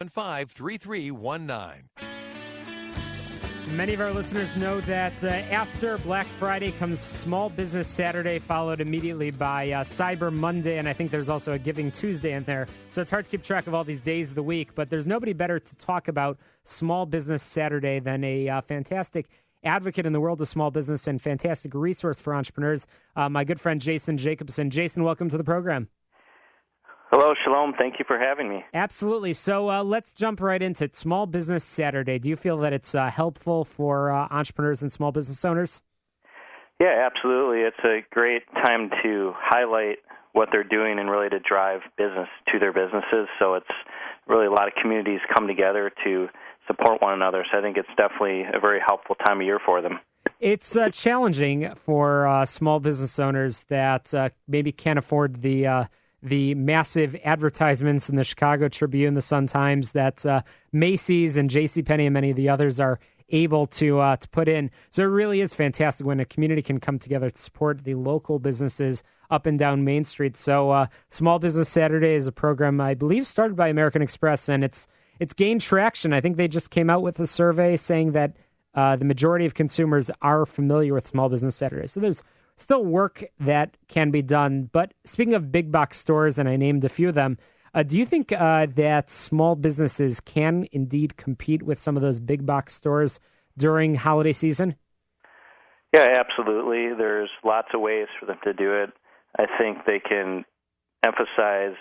855-3319. Many of our listeners know that after Black Friday comes Small Business Saturday, followed immediately by Cyber Monday, and I think there's also a Giving Tuesday in there. So it's hard to keep track of all these days of the week, but there's nobody better to talk about Small Business Saturday than a fantastic advocate in the world of small business and fantastic resource for entrepreneurs, my good friend Jason Jacobsohn. Jason, welcome to the program. Hello, Shalom. Thank you for having me. Absolutely. So let's jump right into it. Small Business Saturday. Do you feel that it's helpful for entrepreneurs and small business owners? Yeah, absolutely. It's a great time to highlight what they're doing and really to drive business to their businesses. So it's really a lot of communities come together to support one another. So I think it's definitely a very helpful time of year for them. It's challenging for small business owners that maybe can't afford the massive advertisements in the Chicago Tribune, the Sun-Times, that Macy's and JCPenney and many of the others are able to put in. So it really is fantastic when a community can come together to support the local businesses up and down Main Street. So Small Business Saturday is a program, I believe, started by American Express, and it's gained traction. I think they just came out with a survey saying that the majority of consumers are familiar with Small Business Saturday. So there's still work that can be done. But speaking of big box stores, and I named a few of them, do you think that small businesses can indeed compete with some of those big box stores during holiday season? Yeah, absolutely. There's lots of ways for them to do it. I think they can emphasize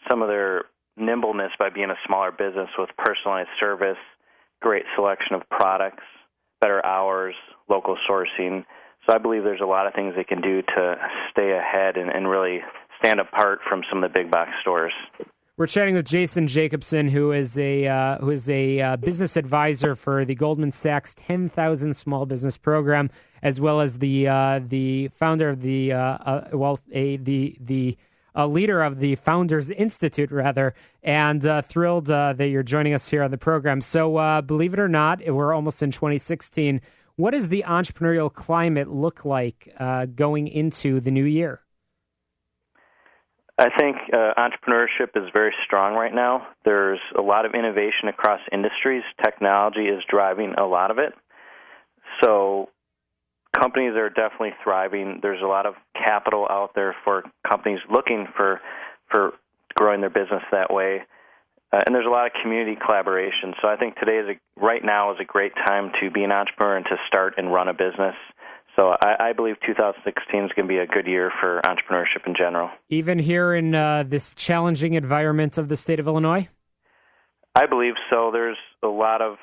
some of their nimbleness by being a smaller business with personalized service, great selection of products, better hours, local sourcing. So I believe there's a lot of things they can do to stay ahead and really stand apart from some of the big box stores. We're chatting with Jason Jacobsohn, who is a business advisor for the Goldman Sachs 10,000 Small Business Program, as well as the founder of the leader of the Founders Institute, rather, and thrilled that you're joining us here on the program. So believe it or not, we're almost in 2016. What does the entrepreneurial climate look like going into the new year? I think entrepreneurship is very strong right now. There's a lot of innovation across industries. Technology is driving a lot of it. So companies are definitely thriving. There's a lot of capital out there for companies looking for growing their business that way. And there's a lot of community collaboration. So I think right now is a great time to be an entrepreneur and to start and run a business. So I believe 2016 is going to be a good year for entrepreneurship in general. Even here in this challenging environment of the state of Illinois? I believe so. There's a lot of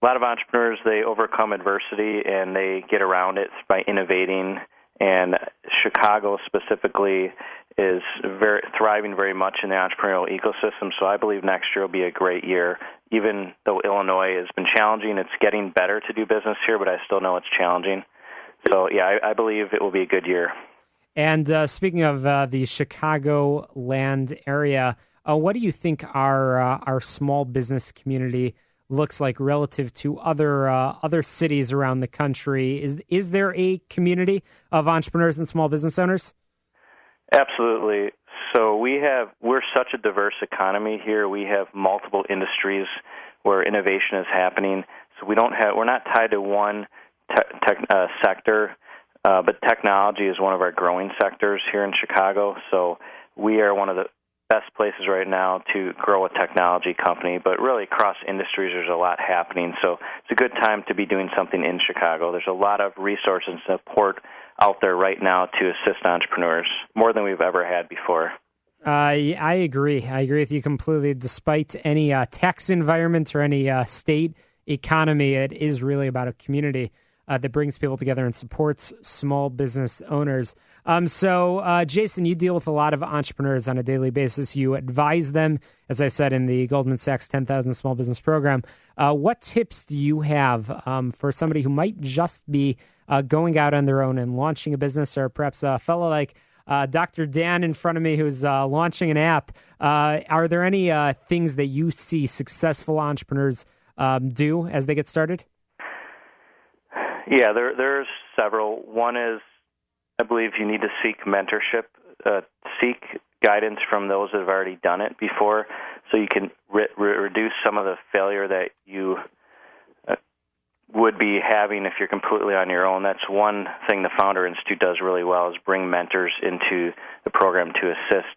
entrepreneurs, they overcome adversity and they get around it by innovating. And Chicago specifically is thriving very much in the entrepreneurial ecosystem. So I believe next year will be a great year. Even though Illinois has been challenging, it's getting better to do business here, but I still know it's challenging. So, yeah, I believe it will be a good year. And speaking of the Chicagoland area, what do you think our small business community looks like relative to other cities around the country? Is there a community of entrepreneurs and small business owners? Absolutely. So we're such a diverse economy here. We have multiple industries where innovation is happening. So we're not tied to one sector, but technology is one of our growing sectors here in Chicago. So we are one of the best places right now to grow a technology company, but really across industries there's a lot happening. So it's a good time to be doing something in Chicago. There's a lot of resources and support out there right now to assist entrepreneurs, more than we've ever had before. I agree. I agree with you completely. Despite any tax environment or any state economy, it is really about a community that brings people together and supports small business owners. So, Jason, you deal with a lot of entrepreneurs on a daily basis. You advise them, as I said, in the Goldman Sachs 10,000 Small Business Program. What tips do you have for somebody who might just be going out on their own and launching a business, or perhaps a fellow like Dr. Dan in front of me who's launching an app? Are there any things that you see successful entrepreneurs do as they get started? Yeah, there's several. One is, I believe you need to seek mentorship, seek guidance from those that have already done it before. so you can reduce some of the failure that you would be having if you're completely on your own. That's one thing the Founder Institute does really well, is bring mentors into the program to assist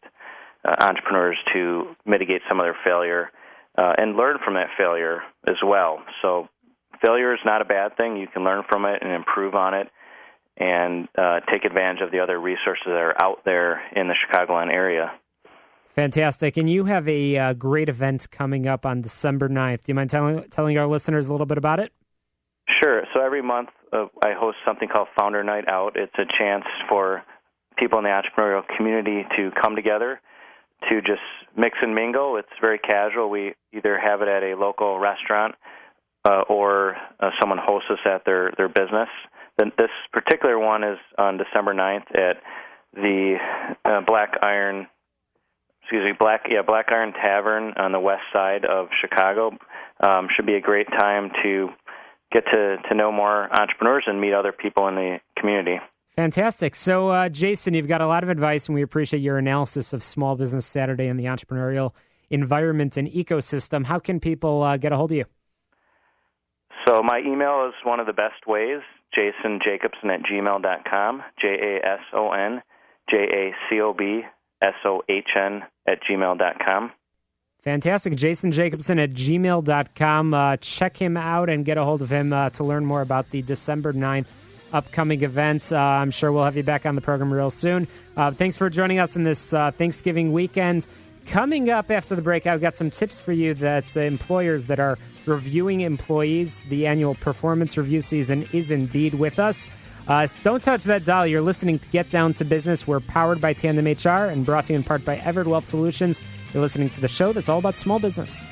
entrepreneurs to mitigate some of their failure and learn from that failure as well. So failure is not a bad thing. You can learn from it and improve on it and take advantage of the other resources that are out there in the Chicagoland area. Fantastic. And you have a great event coming up on December 9th. Do you mind telling our listeners a little bit about it? Sure. So every month I host something called Founder Night Out. It's a chance for people in the entrepreneurial community to come together to just mix and mingle. It's very casual. We either have it at a local restaurant or someone hosts us at their business. Then this particular one is on December 9th at the Black Iron Tavern on the west side of Chicago. Should be a great time to get to know more entrepreneurs and meet other people in the community. Fantastic. So, Jason, you've got a lot of advice, and we appreciate your analysis of Small Business Saturday and the entrepreneurial environment and ecosystem. How can people get a hold of you? So my email is one of the best ways, jasonjacobsohn@gmail.com, JasonJacobsohn@gmail.com. Fantastic. JasonJacobsohn@gmail.com. Check him out and get a hold of him to learn more about the December 9th upcoming event. I'm sure we'll have you back on the program real soon. Thanks for joining us in this Thanksgiving weekend. Coming up after the break, I've got some tips for you that employers that are reviewing employees. The annual performance review season is indeed with us. Don't touch that dial. You're listening to Get Down to Business. We're powered by Tandem HR and brought to you in part by Everett Wealth Solutions. You're listening to the show that's all about small business.